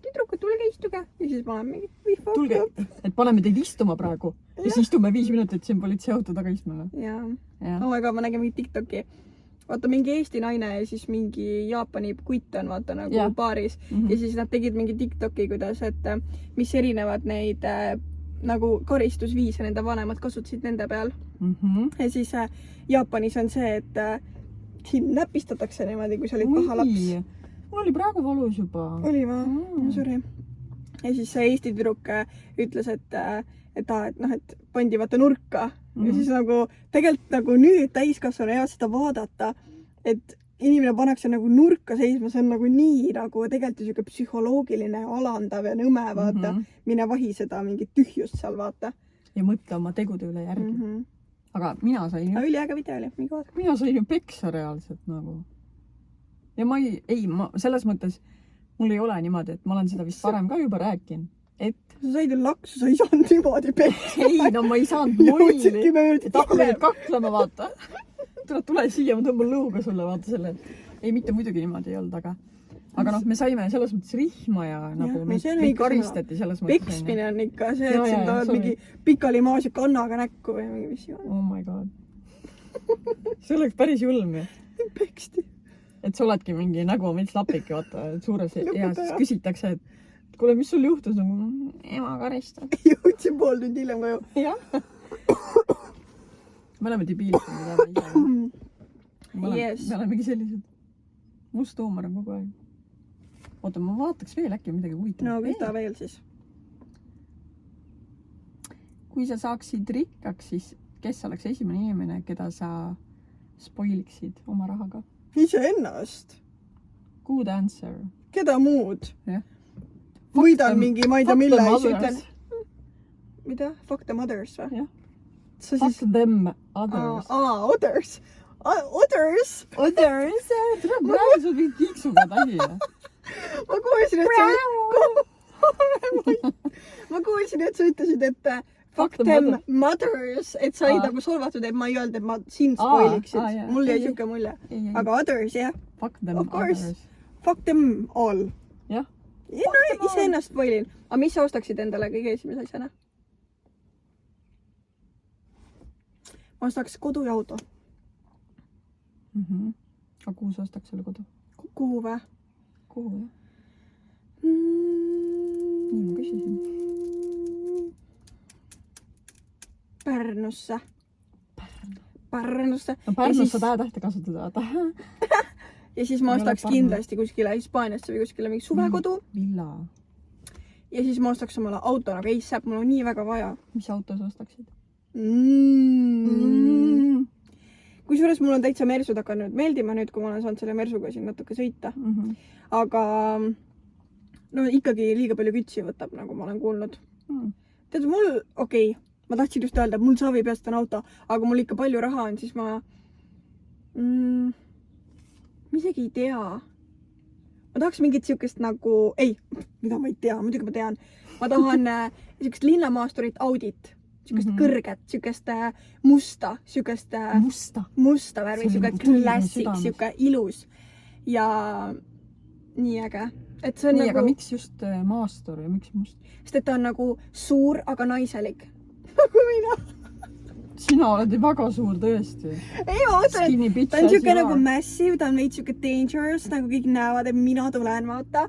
tüdrukud, tulge istuge. Ja siis ma olen mingi, tulge, et paneme teid istuma praegu. Ja siis istume 5 minutit siin politsei auto taga istmele. Jaa. Oh my god, ma nägin mingi TikToki. Vaata mingi Eesti naine ja siis mingi Jaapani kutt on vaata nagu baaris. Ja siis nad tegid mingi TikToki, kuidas, et mis erinevad neid nagu karistusviise nende vanemad kasutasid nende peal. Ja siis Jaapanis on see, et sind näpistatakse niimoodi, kui sa olid paha laps. Mul oli praegu valus juba. Oli ma? Sorry. Ja siis see Eesti tüdruk ütles, et pandi vaata nurka. Ja siis nagu tegelikult nagu nüüd täiskasvanu eas seda vaadata, et inimene pannakse nagu nurka seisma, see on nagu nii nagu tegelikult siuke psühholoogiline alandav ja nõme, vaata. Mine vahi seda mingit tühjust seal, vaata. Ja mõtle oma tegude üle järgi. Aga mina sain ju... Üliäge video oli, mingi vaata. Mina sain ju peksa reaalselt nagu. Ja ma selles mõttes mul ei ole niimoodi, et ma olen seda vist varem ka juba rääkinud. Et... Sa said ju laksu, sa ei saanud niimoodi peksa. Ei, no ma ei saanud mulli. Et hakkame nüüd kaklema, vaata. Tule siia, ma tõmban lõuga sulle, vaata selle. Ei, mitte muidugi niimoodi ei olnud, aga noh, me saime selles mõttes rihma ja nagu meid karistati selles mõttes. Peksmine on ikka see, et sind oled mingi pikali maas ja kannaga näkku või mingi mis juurde. Oh my god. See oleks päris julm ju. Peksti. Et sa oledki mingi nägu veits lapik, vaata, suures ja siis küsitakse, et kuule, mis sul juhtus? Ema karistab. Jõudsin pool tundi hiljem koju. Jah. Me oleme debiilid. Me olemegi sellised. Must huumor on kogu aeg. Oota, ma vaataks veel äkki midagi huvitav. No, võta veel siis. Kui sa saaksid rikkaks, siis kes oleks esimene inimene, keda sa spoiliksid oma rahaga? Ise ennast. Good answer. Keda muud? Jah. Võidan mingi, ma ei tea mille, siis ütlen. Mida? Fuck them others või? Jah. Fuck them others. Others. Others. Others. Tuleb praegu sul mingi kiiksugad asi. Ma kuulsin, et sa ütlesid, et fuck them mothers, et sa ei nagu solvatud, et ma ei öelnud, et ma sind spoiliksid. Mul jäi siuke mulje. Aga others, jah. Fuck them others. Fuck them all. Jah. Ise ennast spoilin. Aga mis sa ostaksid endale kõige esimese asjana? Ma ostaks kodu ja auto. Aga kuhu sa ostaks selle kodu? Kuhu või? Kuhu, jah? Nii ma küsisin. Pärnusse. No Pärnusse tähte kasutada, vaata. Ja siis ma ostaks kindlasti kuskile Hispaaniasse või kuskile mingi suvekodu. Villa. Ja siis ma ostaks omale auto nagu ASAP, mul on nii väga vaja. Mis auto sa ostaksid? Kusjuures mul on täitsa Mersud hakanud meeldima nüüd, kui ma olen saanud selle Mersuga siin natuke sõita. Aga no ikkagi liiga palju kütsi võtab, nagu ma olen kuulnud. Tead, mul, okei, ma tahtsin just öelda, et mul savi peast on auto, aga mul ikka palju raha on, siis ma isegi ei tea. Ma tahaks mingit siukest nagu, ei, mida ma ei tea, muidugi ma tean. Ma tahan siukest linnamaasturit Audit, siukest kõrget, siukest musta, siukest musta värvi, siuke klassik, siuke ilus ja nii äge. Et see on nii, nagu... aga miks just maastur ja miks must? Sest et ta on nagu suur, aga naiselik. Nagu mina. Sina oled väga suur tõesti. Ei, ma mõtlen, ta on siuke nagu massive, ta on veits siuke dangerous, nagu kõik näevad, et mina tulen, vaata.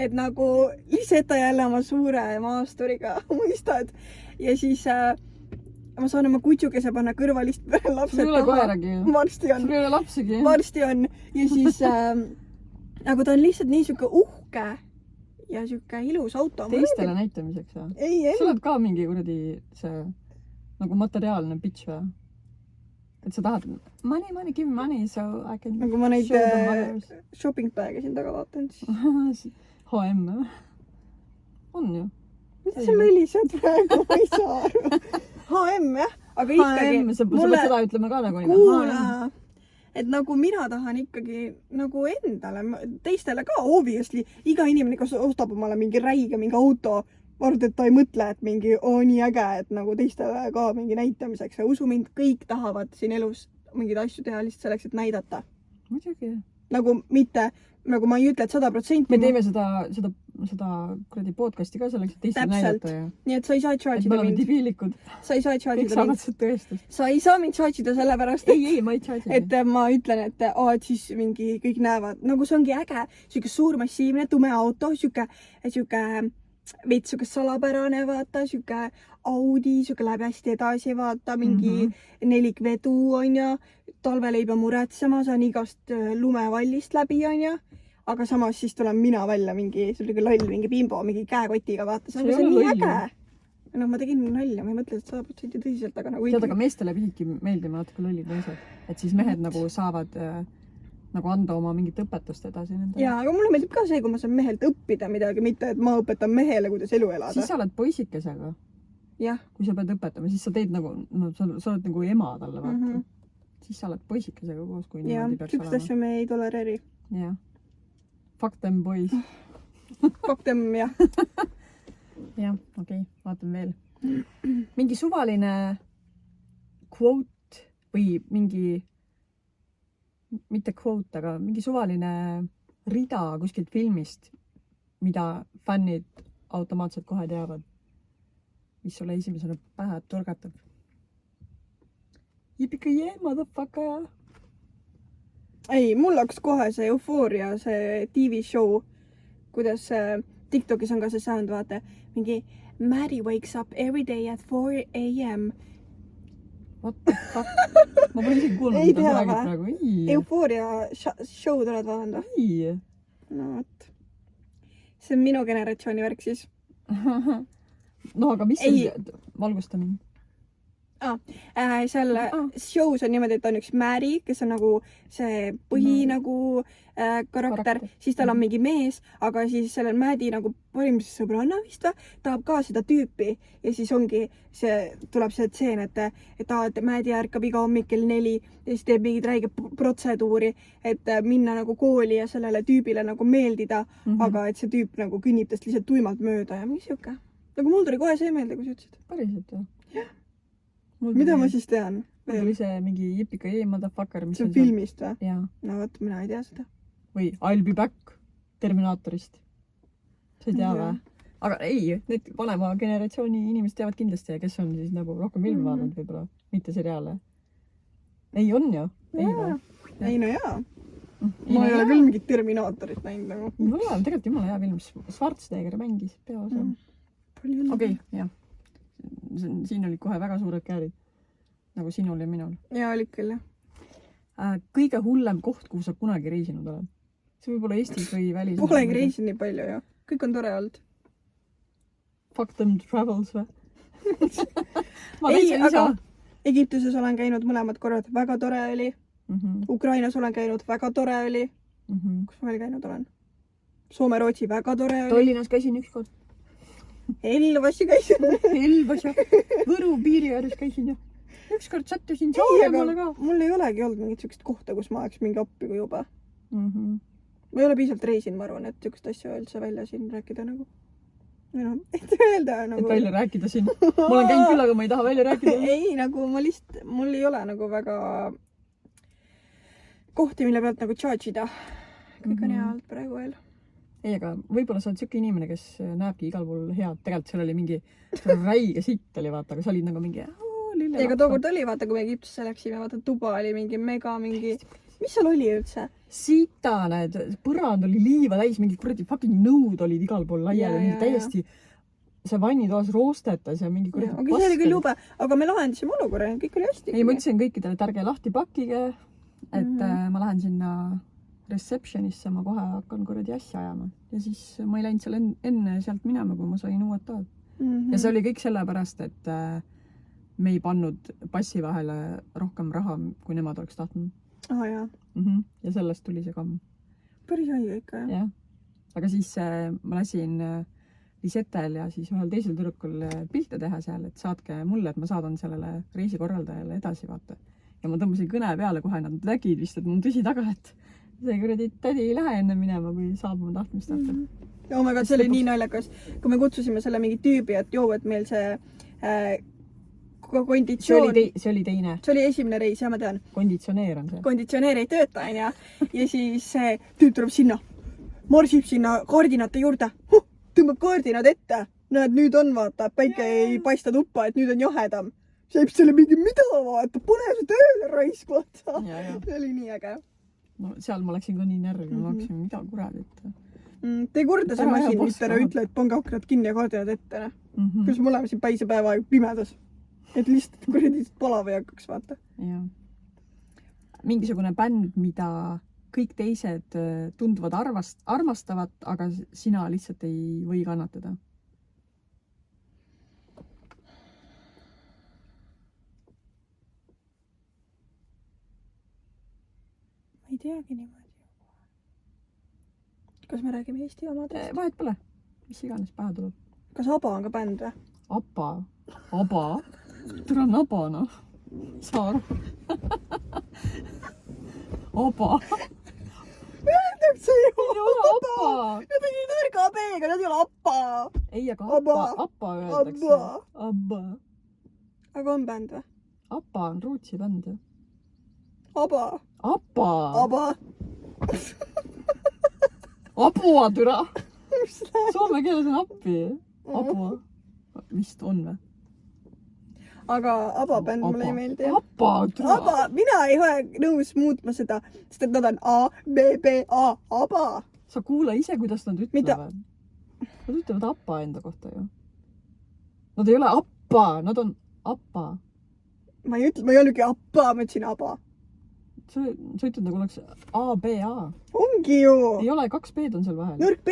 Et nagu liseta jälle oma suure maasturiga, mõistad. Ja siis ma saan oma kutsukese panna kõrvalist lapsed taha. Sul ei ole koeragi. Varsti on. Sul ei ole lapsigi. Varsti on. Ja siis nagu ta on lihtsalt nii siuke uhke ja siuke ilus auto. Teistele näitamiseks või? Ei. Sa oled ka mingi kuradi see nagu materiaalne bitch või? Et sa tahad money, give money, so I can nagu ma neid shopping bag'e siin taga vaatan siis. H&M on ju. Mida sa lõlised praegu? Ma ei saa aru. H&M jah, aga ikkagi H&M, sa pead seda ütlema ka nagu kuula. et nagu mina tahan ikkagi nagu endale, teistele ka obviously, iga inimene, kes ostab omale mingi räige, mingi auto, ma arvan, et ta ei mõtle, et mingi nii äge, et nagu teistele ka mingi näitamiseks ja usu mind, kõik tahavad siin elus mingeid asju teha lihtsalt selleks, et näidata. Muidugi. Nagu mitte, nagu ma ei ütle, et 100%. Me teeme seda kuradi podcasti ka selleks, et teistele näidata ja. Nii et sa ei saa charge'ida mind. Et me oleme debiilikud. Sa ei saa Kõik charge'ida saavad seda tõestust. Sa ei saa mind charge'ida sellepärast, ei, ma ei charge'ida. Et ma ütlen, et siis mingi kõik näevad. Nagu see ongi äge. Siuke suur massiivne tume auto, siuke veits siuke salapärane, vaata, siuke Audi, siuke läheb hästi edasi, vaata, mingi nelikvedu on ja talvel ei pea muretsema, see on igast lumevallist läbi on ja. Aga samas siis tulen mina välja mingi, see oli loll, mingi bimbo, mingi käekotiga, vaata, see on nii äge. No ma tegin nalja, ma ei mõtle, et 100% tõsiselt, aga nagu... Tead, aga meestele pididki meeldima natuke lollid naised. Et siis mehed nagu saavad nagu anda oma mingit õpetust edasi nendele. Jaa, aga mulle meeldib ka see, kui ma saan mehelt õppida midagi, mitte et ma õpetan mehele, kuidas elu elada. Siis sa oled poisikesega. Jah. Kui sa pead õpetama, siis sa teed nagu, no sa oled nagu ema talle, vaata. Siis sa oled poisikesega koos, kui niimoodi peaks olema. Sükst asju me ei tolereeri. Jah. Fuck them boys. Fuck them, jah. Jah, okei, vaatan veel. Mingi suvaline quote või mingi, mitte quote, aga mingi suvaline rida kuskilt filmist, mida fännid automaatselt kohe teavad. Mis sulle esimesena pähe turgatab. Yippee-ki-yee, motherfucker! Ei, mul hakkas kohe see Euphoria, see TV-show, kuidas TikTokis on ka see sound, vaata, mingi Maddie wakes up every day at 4 AM. What the fuck? Ma pole isegi kuulnud, mida sa räägid praegu. Euphoria show tuled vaadanud. Ei. No vot. See on minu generatsiooni värk siis. No aga mis see valgusta mind? Seal show's on niimoodi, et on üks Mary, kes on nagu see nagu karakter, siis tal on mingi mees, aga siis sellel Maddi nagu parimuse sõbranna vist tahab ka seda tüüpi ja siis ongi tuleb see tseen, et Maddi ärkab iga hommik kell 4 ja siis teeb mingit räige protseduuri, et minna nagu kooli ja sellele tüübile nagu meeldida, aga et see tüüp nagu kõnnib tast lihtsalt tuimalt mööda ja mingi siuke. Nagu mul tuli kohe see meelde, kui sa ütlesid. Päriselt või? Jah. Mida ma siis tean? Mul tuli see mingi Yippee-ki-yee, motherfucker. See on filmist või? Jaa. No võt, mina ei tea seda. Või I'll be back Terminaatorist. Sa ei tea või? Aga ei, need vanema generatsiooni inimesed teavad kindlasti, kes on siis nagu rohkem filmi vaadanud võib-olla, mitte seriaale. Ei on ju? Ei no jaa. Ma ei ole küll mingit Terminaatorit näinud nagu. Mul on tegelikult jumala hea film. Schwarzenegger mängis peaosa. Okei, jah. Siin olid kohe väga suured käärid. Nagu sinul ja minul. Jaa, olid küll, jah. Kõige hullem koht, kuhu sa kunagi reisinud oled. See võib olla Eestis või välis. Polegi reisinud nii palju, jah. Kõik on tore olnud. Fuck them travels või? Ei, aga Egiptuses olen käinud mõlemad korrad. Väga tore oli. Ukrainas olen käinud. Väga tore oli. Kus ma veel käinud olen? Soome-Rootsi väga tore oli. Tallinnas käisin ükskord. Elvasi käisin. Elvas ja Võru piiri ääres käisin ja ükskord sattusin Saaremaale ka. Mul ei olegi olnud mingit sellist kohta, kus ma oleks mingi appi kui juba. Ma ei ole piisavalt reisinud, ma arvan, et sellist asja üldse välja siin rääkida nagu. Et öelda nagu. Et välja rääkida siin. Ma olen käinud küll, aga ma ei taha välja rääkida. Ei, nagu ma lihtsalt, mul ei ole nagu väga kohti, mille pealt nagu charge'ida. Kõik on hea olnud praegu veel. Ei, aga võib-olla sa oled siuke inimene, kes näebki igal pool head. Tegelikult seal oli mingi räige sitt oli, vaata, aga sa olid nagu mingi lille. Ega tookord oli, vaata, kui me Egiptusse läksime, vaata, tuba oli mingi mega mingi... Mis seal oli üldse? Sitane, põrand oli liiva täis, mingi kuradi fucking nõud olid igal pool laiali, mingi täiesti see vannitoas roostetas ja mingi kuradi pask. See oli küll jube, aga me lahendasime olukorra, kõik oli hästi. Ei, ma ütlesin kõikidele, et ärge lahti pakkige, et ma lähen sinna receptionisse, ma kohe hakkan kuradi asja ajama. Ja siis ma ei läinud seal enne sealt minema, kui ma sain uued toad. Ja see oli kõik sellepärast, et me ei pannud passi vahele rohkem raha, kui nemad oleks tahtnud. Jaa. Ja sellest tuli see kamm. Päris õige ikka, jah. Aga siis ma lasin Lisetel ja siis ühel teisel tüdrukul pilte teha seal, et saatke mulle, et ma saadan sellele reisikorraldajale edasi, vaata. ja ma tõmbasin kõne peale kohe, nad nägid vist, et mul on tõsi taga, et see kuradi tädi ei lähe enne minema, kui saab oma tahtmist vaata. Oh my god, see oli nii naljakas. Kui me kutsusime selle mingi tüübi, et joo, et meil see konditsioon... See oli teine. See oli esimene reis, ja ma tean. Konditsioneer on see. Konditsioneer ei tööta, on ja. Ja siis see tüüp tuleb sinna, marsib sinna kaardinate juurde, tõmbab kaardinad ette. Näed, nüüd on vaata, päike ei paista tuppa, et nüüd on jahedam. See selle mingi mida vaata, pane see tööle raisk vaata. See oli nii äge. No seal ma läksin ka nii närvi, ma hakkasin, mida kuradit. Te korda see masin, mis täna ütle, et pange aknad kinni ja kaardinad ette. Kus me oleme siin päisepäeva pimedas. Et lihtsalt kuradi palav ei hakkaks vaata. Ja. Mingisugune bänd, mida kõik teised tunduvad armastavat, aga sina lihtsalt ei või kannatada. Ma ei teagi niimoodi. Kas me räägime Eesti omadest? Vahet pole. Mis iganes pähe tuleb. Kas Aba on ka bänd või? Aba? Tule on Aba, noh. Saa aru. Aba. Öeldakse ju Aba. Nad on nii nõrga B-ga, nad ei ole Appa. Ei, aga Appa öeldakse. Abba. Aga on bänd või? Appa on Rootsi bänd. Aba. Aba. Apua, türa. Soome keeles on appi. Apua. Vist on või? Aga Aba bänd mulle ei meeldi. Appa, türa. Aba, mina ei ole nõus muutma seda, sest et nad on A, B, B, A, Aba. Sa kuule ise, kuidas nad ütlevad. Nad ütlevad Appa enda kohta ju. Nad ei ole Appa, nad on Appa. Ma ei olegi Appa, ma ütlesin Aba. Sa ütled nagu oleks A, B, A. Ongi ju. Ei ole, 2 B-d on seal vahel. Nõrk B.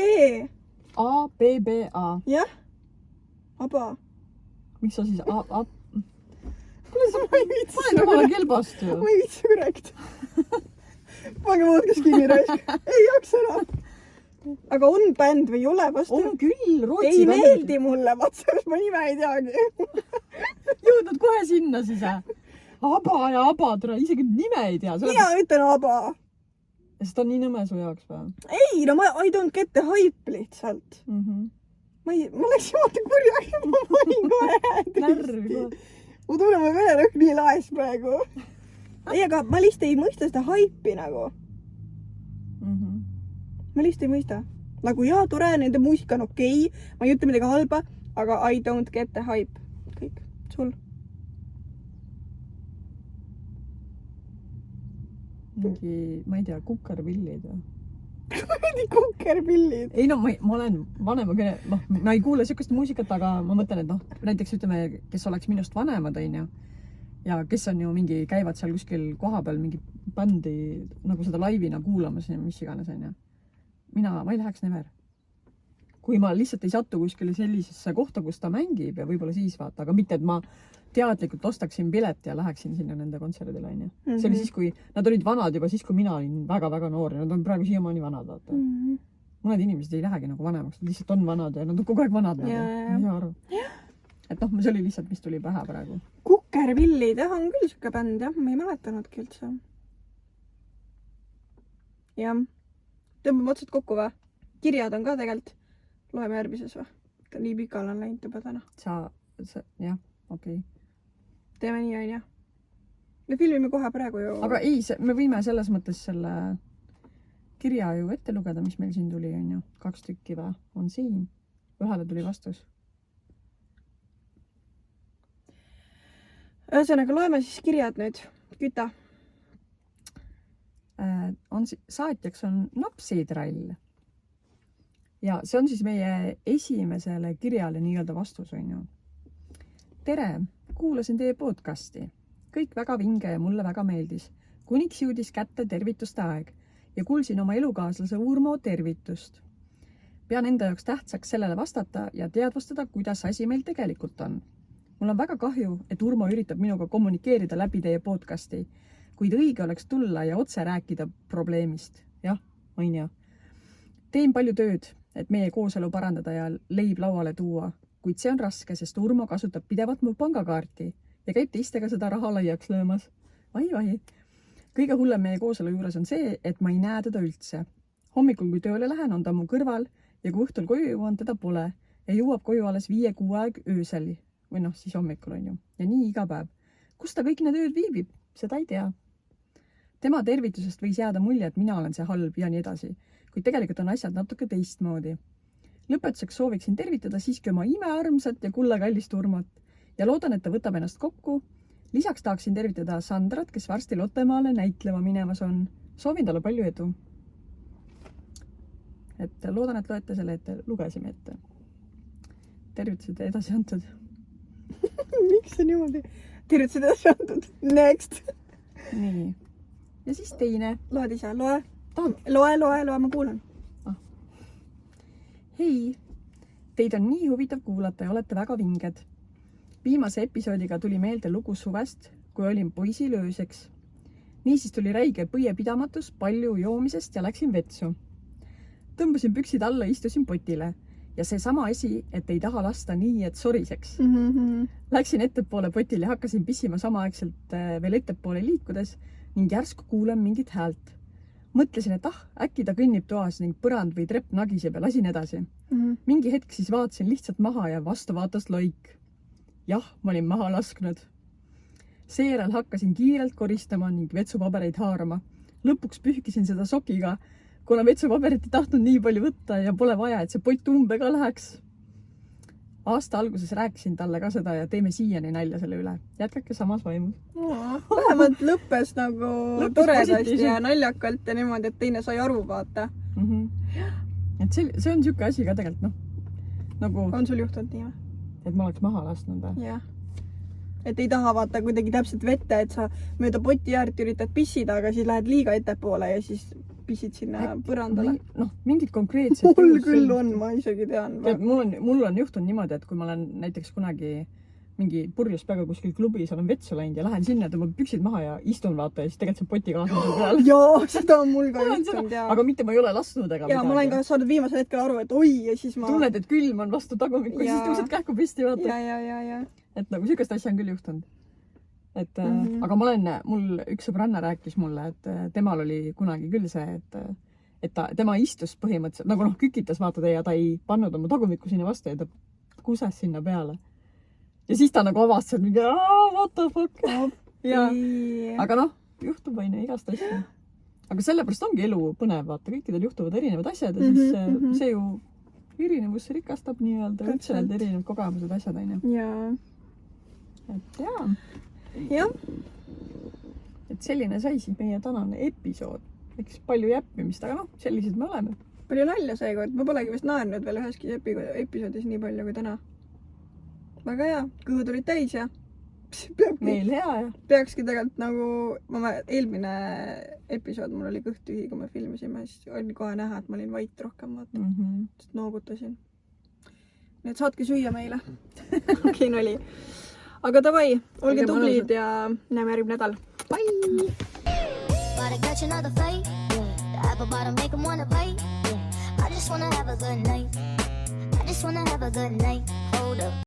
A, B, B, A. Jah. Aba. Miks sa siis A? Kuule, sa ma ei viitsi. Ma olen jumala kelbast ju. Ma ei viitsi rääkida. Pange voodkas kinni raisk. Ei jaksa enam. Aga on bänd või ei ole vastu? On küll, Rootsi ei bänd. Ei meeldi mulle, vaat sellest ma nime ei teagi. Jõudnud kohe sinna siis, Aba ja Aba, tere, isegi nime ei tea. Mina ütlen Aba. Ja sest on nii nõme su jaoks või? Ei, no I don't get the hype lihtsalt. Ma läksin vaata kurjaks ja ma panin kohe närvi. Ma tunnen, ma vene rõhk nii laes praegu. Ei, aga ma lihtsalt ei mõista seda hype'i nagu. Ma lihtsalt ei mõista. Nagu jaa, tore, nende muusika on okei. Ma ei ütle midagi halba, aga I don't get the hype. Kõik. Sul. Mingi, ma ei tea, kukerpillid või? Kuradi kukerpillid. Ei no, ma olen vanema, ma ei kuule sükast muusikat, aga ma mõtlen, et näiteks ütleme, kes oleks minust vanemad, on ju, ja kes on ju mingi, käivad seal kuskil koha peal mingi bändi nagu seda laivina kuulamas ja mis iganes, on ju. Ma ei läheks never. Kui ma lihtsalt ei satu kuskile sellisesse kohta, kus ta mängib ja võib-olla siis vaata, aga mitte, et ma teadlikult ostaksin pilet ja läheksin sinna nende kontserdile, on ju. See oli siis, kui nad olid vanad juba siis, kui mina olin väga-väga noor ja nad on praegu siiamaani vanad, vaata. Mõned inimesed ei lähegi nagu vanemaks, nad lihtsalt on vanad ja nad on kogu aeg vanad. Ma ei saa aru. Et noh, see oli lihtsalt, mis tuli pähe praegu. Kukerpillid, on küll siuke bänd, jah, ma ei mäletanudki üldse. Jah. Tõmbame otsad kokku või? Kirjad on ka tegelikult. Loeme järgmises või? Ta nii pikal on läinud juba täna. Jah, okei. Teeme nii, on jah. Me filmime kohe praegu ju. Aga ei, me võime selles mõttes selle kirja ju ette lugeda, mis meil siin tuli, on ju. 2 tükki või on siin. Ühele tuli vastus. Ühesõnaga, loeme siis kirjad nüüd. Küta. Saatjaks on napsitrall. Ja see on siis meie esimesele kirjale nii-öelda vastus, on ju. Tere, kuulasin teie podcasti. Kõik väga vinge ja mulle väga meeldis. Kuniks jõudis kätte tervituste aeg ja kuulsin oma elukaaslase Urmo tervitust. Pean enda jaoks tähtsaks sellele vastata ja teadvustada, kuidas asi meil tegelikult on. Mul on väga kahju, et Urmo üritab minuga kommunikeerida läbi teie podcasti, kuid õige oleks tulla ja otse rääkida probleemist. Jah, on ja. Teen palju tööd, et meie kooselu parandada ja leib lauale tuua, kuid see on raske, sest Urmo kasutab pidevalt mu pangakaarti ja käib teistega seda raha laiaks löömas. Ai. Kõige hullem meie kooselu juures on see, et ma ei näe teda üldse. Hommikul, kui tööle lähen, on ta mu kõrval ja kui õhtul koju jõuan, teda pole ja jõuab koju alles 5-6 aeg öösel või noh, siis hommikul on ju. Ja nii iga päev. Kus ta kõik need ööd viibib? Seda ei tea. Tema tervitusest võis jääda mulje, et mina olen see halb ja nii edasi, kuid tegelikult on asjad natuke teistmoodi. Lõpetuseks sooviksin tervitada siiski oma imearmsat ja kullakallist Urmat ja loodan, et ta võtab ennast kokku. Lisaks tahaksin tervitada Sandrat, kes varsti Lottemaale näitlema minemas on. Soovin talle palju edu. Et loodan, et loete selle ette. Lugesime ette. Tervitused edasi antud. Miks see niimoodi? Tervitused edasi antud. Next. Nii. Ja siis teine. Loed ise, loe. Tahad? Loe, ma kuulan. Hei, teid on nii huvitav kuulata ja olete väga vinged. Viimase episoodiga tuli meelde lugu suvest, kui olin poisil ööseks. Niisiis tuli räige põiepidamatus, palju joomisest ja läksin vetsu. Tõmbasin püksid alla, istusin potile ja see sama asi, et ei taha lasta nii, et soriseks. Läksin ettepoole potile ja hakkasin pissima samaaegselt veel ettepoole liikudes ning järsku kuulen mingit häält. Mõtlesin, et äkki ta kõnnib toas ning põrand või trepp nagiseb ja lasin edasi. Mingi hetk siis vaatasin lihtsalt maha ja vastu vaatas loik. Jah, ma olin maha lasknud. Seejärel hakkasin kiirelt koristama ning vetsupabereid haarama. Lõpuks pühkisin seda sokiga, kuna vetsupaberit ei tahtnud nii palju võtta ja pole vaja, et see pott umbe ka läheks. Aasta alguses rääkisin talle ka seda ja teeme siiani nalja selle üle. Jätkake samas vaimus. Vähemalt lõppes nagu toredasti ja naljakalt ja niimoodi, et teine sai aru vaata. Et see on siuke asi ka tegelikult, nagu... On sul juhtunud nii või? Et ma oleks maha lasknud või? Jah. Et ei taha vaata kuidagi täpselt vette, et sa mööda poti äärt üritad pissida, aga siis lähed liiga ettepoole ja siis pissid sinna põrandale. Mingid konkreetsed... Mul küll on, ma isegi tean. Mul on juhtunud niimoodi, et kui ma olen näiteks kunagi mingi purjus peaga kuskil klubis olen vetsu läinud ja lähen sinna, tõmban püksid maha ja istun vaata ja siis tegelikult see poti kaasmise peal. Jaa, seda on mul ka juhtunud. Aga mitte ma ei ole lasknud ega midagi. Ja ma olen ka saanud viimasel hetkel aru, et oi ja siis ma... Tunned, et külm on vastu tagumikku ja siis tõused kähku pisti vaata. Ja. Et nagu sükest asja on küll juhtunud. Aga mul üks sõbranna rääkis mulle, et temal oli kunagi küll see, et tema istus põhimõtteliselt, nagu kükitas vaata ja ta ei pannud oma tagumikku sinna vastu ja ta kuses sinna peale. Ja siis ta nagu avastas, et mingi, what the fuck. Aga juhtub aine igast asja. Aga sellepärast ongi elu põnev, vaata, kõikidel juhtuvad erinevad asjad ja siis see ju erinevus rikastab nii-öelda, üldse need erinevad kogemused asjad aine. Jaa. Et jah. Et selline sai siis meie tänane episood. Eks palju jäppimist, aga sellised me oleme. Palju nalja seekord, ma polegi vist naernud veel üheski episoodis nii palju kui täna. Väga hea, kõhud olid täis ja meil hea ja peakski tegelikult nagu eelmine episood mul oli kõht tühi, kui me filmisime, siis oli kohe näha, et ma olin vait rohkem vaata. Sest noogutasin. Nii et saatke süüa meile. Okei, nali. Aga davai, olge tublid ja näeme järgmine nädal. Bye! I just wanna have a good night. Hold up.